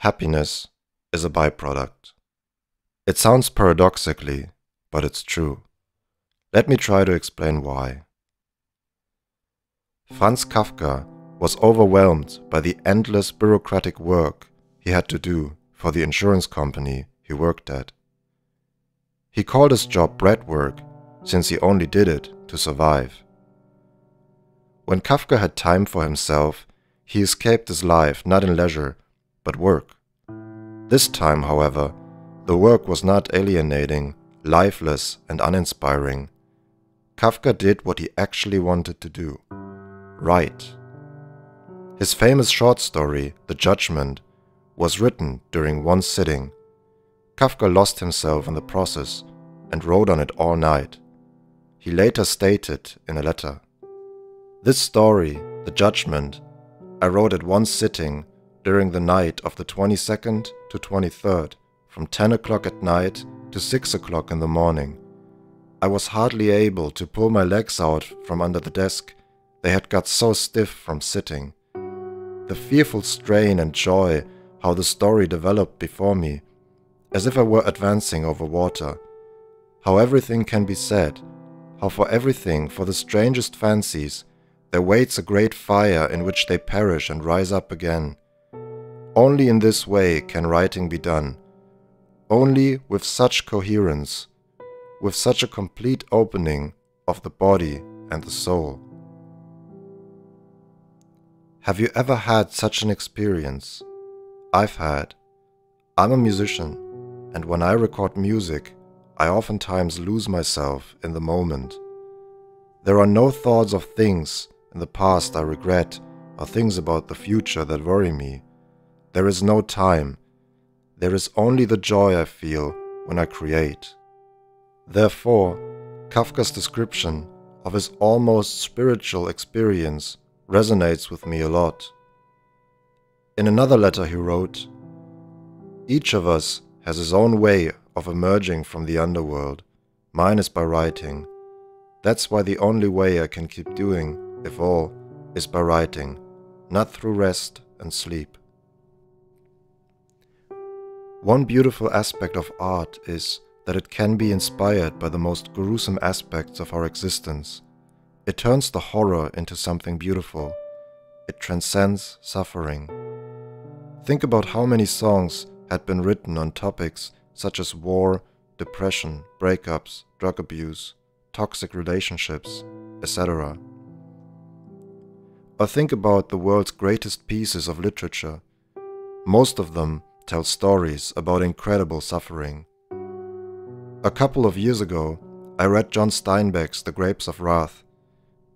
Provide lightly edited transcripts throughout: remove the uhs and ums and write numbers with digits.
Happiness is a byproduct. It sounds paradoxically, but it's true. Let me try to explain why. Franz Kafka was overwhelmed by the endless bureaucratic work he had to do for the insurance company he worked at. He called his job bread work since he only did it to survive. When Kafka had time for himself, he escaped his life not in leisure, but work. This time, however, the work was not alienating, lifeless, and uninspiring. Kafka did what he actually wanted to do: write. His famous short story, The Judgment, was written during one sitting. Kafka lost himself in the process and wrote on it all night. He later stated in a letter, "This story, The Judgment, I wrote at one sitting during the night of the 22nd to 23rd, from 10 o'clock at night to 6 o'clock in the morning. I was hardly able to pull my legs out from under the desk. They had got so stiff from sitting. The fearful strain and joy, how the story developed before me, as if I were advancing over water. How everything can be said, how for everything, for the strangest fancies, there waits a great fire in which they perish and rise up again. Only in this way can writing be done, only with such coherence, with such a complete opening of the body and the soul." Have you ever had such an experience? I've had. I'm a musician, and when I record music, I oftentimes lose myself in the moment. There are no thoughts of things in the past I regret or things about the future that worry me. There is no time. There is only the joy I feel when I create. Therefore, Kafka's description of his almost spiritual experience resonates with me a lot. In another letter he wrote, "Each of us has his own way of emerging from the underworld. Mine is by writing. That's why the only way I can keep doing, if all, is by writing, not through rest and sleep." One beautiful aspect of art is that it can be inspired by the most gruesome aspects of our existence. It turns the horror into something beautiful. It transcends suffering. Think about how many songs had been written on topics such as war, depression, breakups, drug abuse, toxic relationships, etc. Or think about the world's greatest pieces of literature. Most of them tell stories about incredible suffering. A couple of years ago, I read John Steinbeck's The Grapes of Wrath.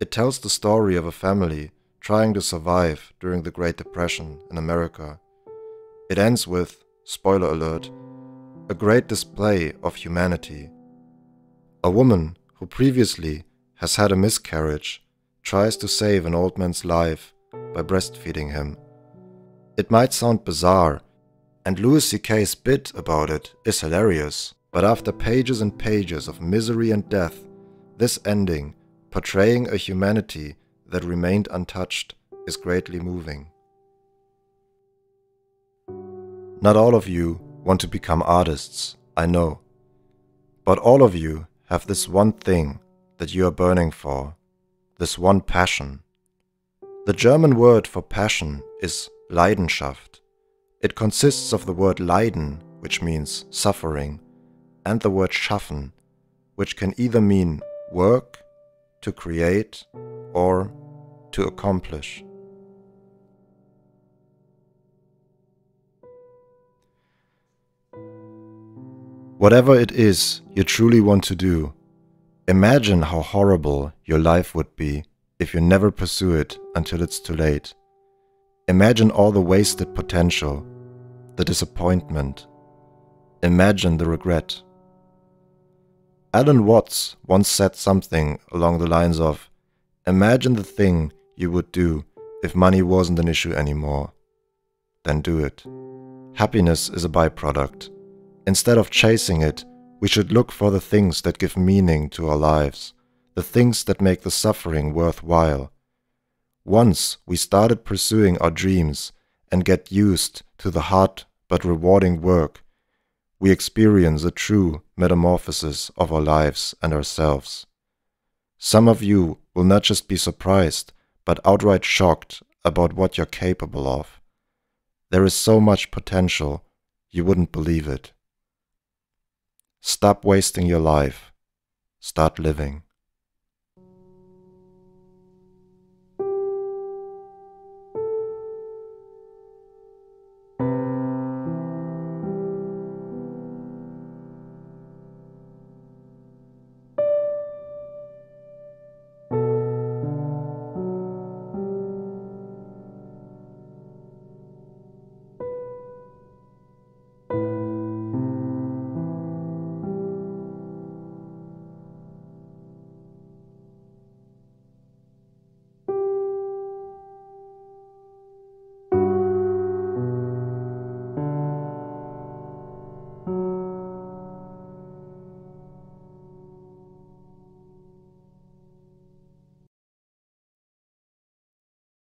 It tells the story of a family trying to survive during the Great Depression in America. It ends with, spoiler alert, a great display of humanity. A woman who previously has had a miscarriage tries to save an old man's life by breastfeeding him. It might sound bizarre, and Louis C.K.'s bit about it is hilarious, but after pages and pages of misery and death, this ending, portraying a humanity that remained untouched, is greatly moving. Not all of you want to become artists, I know, but all of you have this one thing that you are burning for, this one passion. The German word for passion is Leidenschaft. It consists of the word Leiden, which means suffering, and the word Schaffen, which can either mean work, to create, or to accomplish. Whatever it is you truly want to do, imagine how horrible your life would be if you never pursue it until it's too late. Imagine all the wasted potential, the disappointment. Imagine the regret. Alan Watts once said something along the lines of, "Imagine the thing you would do if money wasn't an issue anymore. Then do it." Happiness is a byproduct. Instead of chasing it, we should look for the things that give meaning to our lives, the things that make the suffering worthwhile. Once we started pursuing our dreams and get used to the hard but rewarding work, we experience a true metamorphosis of our lives and ourselves. Some of you will not just be surprised, but outright shocked about what you're capable of. There is so much potential, you wouldn't believe it. Stop wasting your life. Start living.